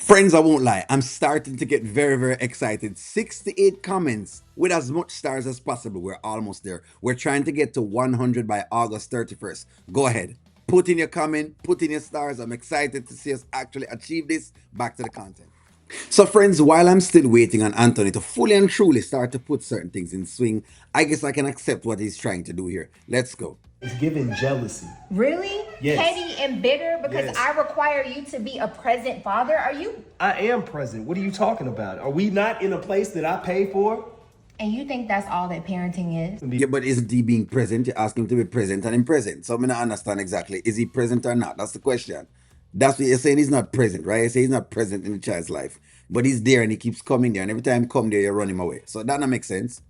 Friends, I won't lie, I'm starting to get very, very excited. 68 comments with as much stars as possible. We're almost there. We're trying to get to 100 by August 31st. Go ahead. Put in your comment, put in your stars. I'm excited to see us actually achieve this. Back to the content. So, friends, while I'm still waiting on Anthony to fully and truly start to put certain things in swing, I guess I can accept what he's trying to do here. Let's go. It's giving jealousy. Really? Yes. Petty and bitter because Yes. I require you to be a present father? Are you? I am present. What are you talking about? Are we not in a place that I pay for? And you think that's all that parenting is? Yeah, but isn't he being present? You ask him to be present and in present. So I mean, I understand exactly. Is he present or not? That's the question. That's what you're saying. He's not present, right? You say he's not present in the child's life, but he's there and he keeps coming there. And every time he come there, you run him away. So that don't make sense.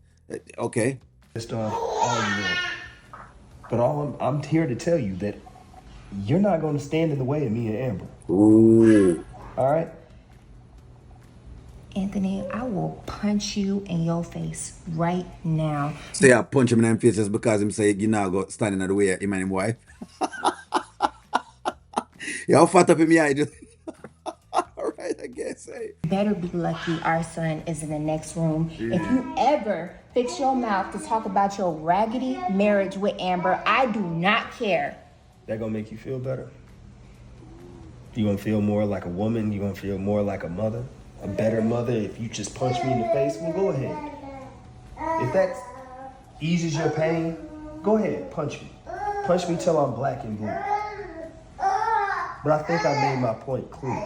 Okay. Just all you want. But I'm here to tell you that you're not going to stand in the way of me and Amber. Ooh. All right? Anthony, I will punch you in your face right now. So yeah, punch him in the face just because him say you now go standing in the way of him and him wife. Yeah, how fat up him yeah, just all right, I guess. Hey. Better be lucky our son is in the next room. If you ever fix your mouth to talk about your raggedy marriage with Amber, I do not care. That going to make you feel better? You going to feel more like a woman? You going to feel more like a mother? A better mother if you just punch me in the face? Well, go ahead. If that eases your pain, go ahead, punch me. Punch me till I'm black and blue. But I think I made my point clear.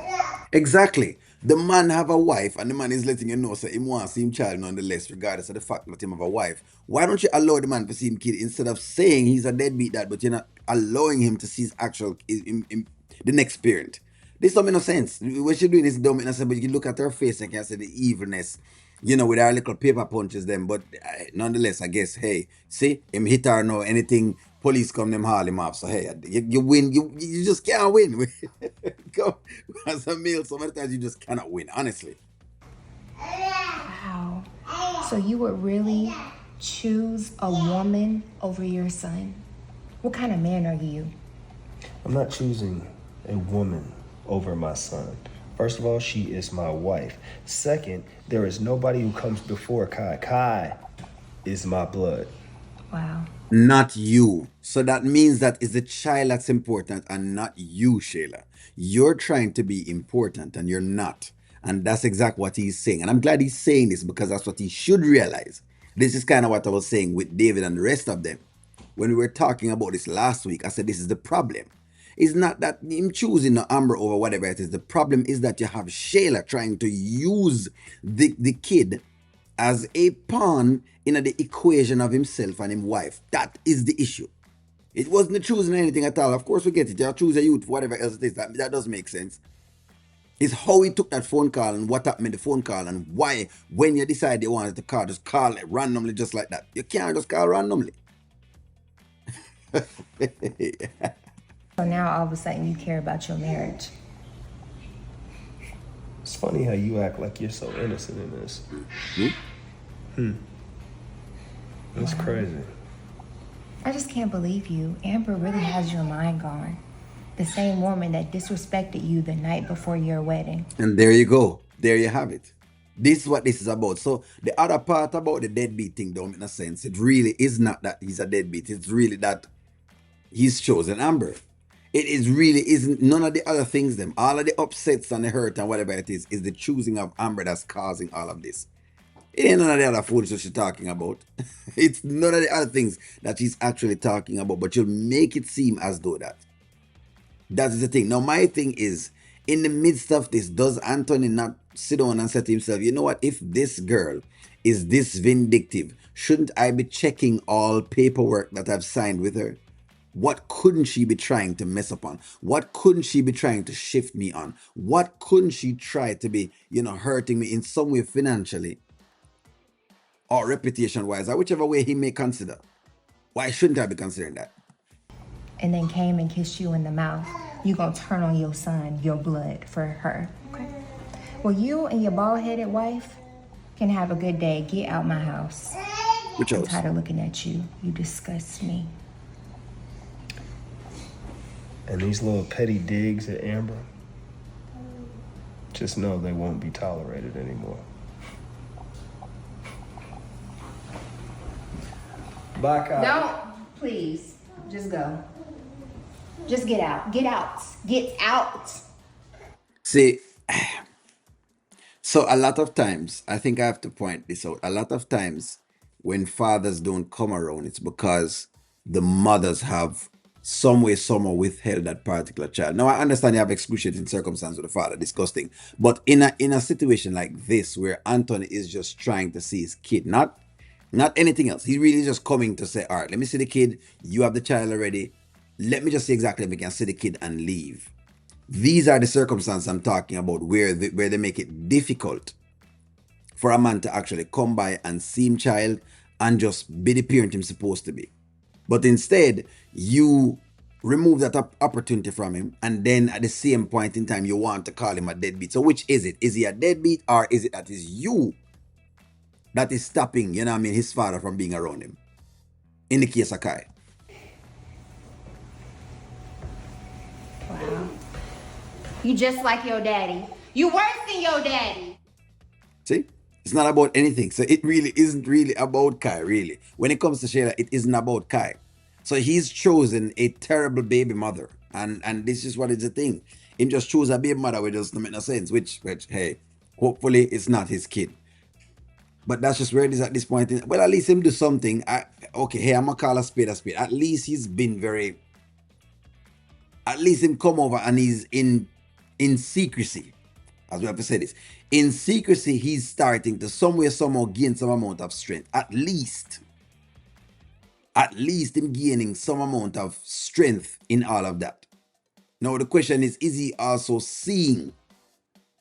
Exactly. The man have a wife and the man is letting you know so him wants him child nonetheless, regardless of the fact that him have a wife. Why don't you allow the man to see him kid instead of saying he's a deadbeat dad, but you're not allowing him to see his actual the next parent? This don't make no sense. What she doing is dumb in a sense, but you can look at her face and can see the evilness, with our little paper punches them. But nonetheless, I guess, hey, see, him hit her no anything, police come them haul him off. So hey, you win, you just can't win. Go as a male, so many times you just cannot win, honestly. Wow. So you would really choose a woman over your son? What kind of man are you? I'm not choosing a woman over my son. First of all, she is my wife. Second, there is nobody who comes before Kai. Kai is my blood. Wow. Not you. So that means that it's the child that's important and not you, Shayla. You're trying to be important and you're not. And that's exactly what he's saying. And I'm glad he's saying this because that's what he should realize. This is kind of what I was saying with David and the rest of them. When we were talking about this last week, I said this is the problem. It's not that him choosing the Amber over whatever it is. The problem is that you have Shayla trying to use the kid as a pawn in the equation of himself and his wife. That is the issue. It wasn't choosing anything at all. Of course, we get it. You choose a youth, whatever else it is. That does make sense. It's how he took that phone call and what happened in the phone call and why, when you decide you wanted to call, just call it randomly just like that. You can't just call randomly. So now all of a sudden you care about your marriage. It's funny how you act like you're so innocent in this. That's crazy. I just can't believe you. Amber really has your mind gone. The same woman that disrespected you the night before your wedding. And there you go. There you have it. This is what this is about. So the other part about the deadbeat thing don't make no sense. It really is not that he's a deadbeat. It's really that he's chosen Amber. It is really isn't none of the other things them. All of the upsets and the hurt and whatever it is the choosing of Amber that's causing all of this. It ain't none of the other fools that she's talking about. It's none of the other things that she's actually talking about, but you'll make it seem as though that. That is the thing. Now, my thing is, in the midst of this, does Anthony not sit down and say to himself, you know what, if this girl is this vindictive, shouldn't I be checking all paperwork that I've signed with her? What couldn't she be trying to mess up on? What couldn't she be trying to shift me on? What couldn't she try to be, hurting me in some way financially or reputation wise, or whichever way he may consider? Why shouldn't I be considering that? And then came and kissed you in the mouth. You gonna turn on your son, your blood, for her. Okay. Well, you and your bald-headed wife can have a good day. Get out my house. Which I'm else? tired of looking at you. You disgust me. And these little petty digs at Amber, Just know they won't be tolerated anymore. Bye, Kyle. Don't, please. Just go. Just get out. Get out. Get out. See, so a lot of times, I think I have to point this out. A lot of times, when fathers don't come around, it's because the mothers have some way, somehow withheld that particular child. Now, I understand you have excruciating circumstances with the father, disgusting. But in a situation like this, where Anthony is just trying to see his kid, not anything else. He really is just coming to say, all right, let me see the kid. You have the child already. Let me just see exactly if we can see the kid and leave. These are the circumstances I'm talking about where they make it difficult for a man to actually come by and see him child and just be the parent he's supposed to be. But instead, you remove that opportunity from him, and then at the same point in time, you want to call him a deadbeat. So which is it? Is he a deadbeat, or is it that is you that is stopping, his father from being around him? In the case of Kai. Wow. You just like your daddy. You worse than your daddy. See? It's not about anything. So it really isn't really about Kai, really. When it comes to Shayla, it isn't about Kai. So he's chosen a terrible baby mother. And this is what is the thing. Him just choose a baby mother which doesn't make no sense. Which hey, hopefully it's not his kid. But that's just where it is at this point. Well, at least him do something. Okay, hey, I'm gonna call a spade a spade. At least he's been very. At least him come over and he's in secrecy, as we have to say this. In secrecy, he's starting to somewhere, somehow gain some amount of strength. At least him gaining some amount of strength in all of that. Now the question is he also seeing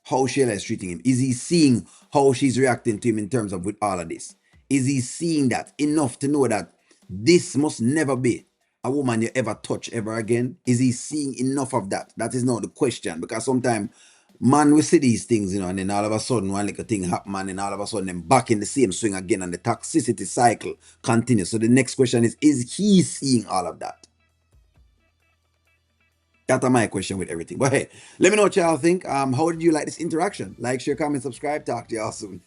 how Shayla is treating him? Is he seeing how she's reacting to him in terms of with all of this? Is he seeing that enough to know that this must never be a woman you ever touch ever again? Is he seeing enough of that? That is not the question, because sometimes man we see these things, and then all of a sudden one little thing happen, and then all of a sudden them back in the same swing again, and the toxicity cycle continues. So the next question is he seeing all of that? That's my question with everything. But hey, let me know what y'all think. How did you like this interaction? Like, share, comment, subscribe. Talk to y'all soon.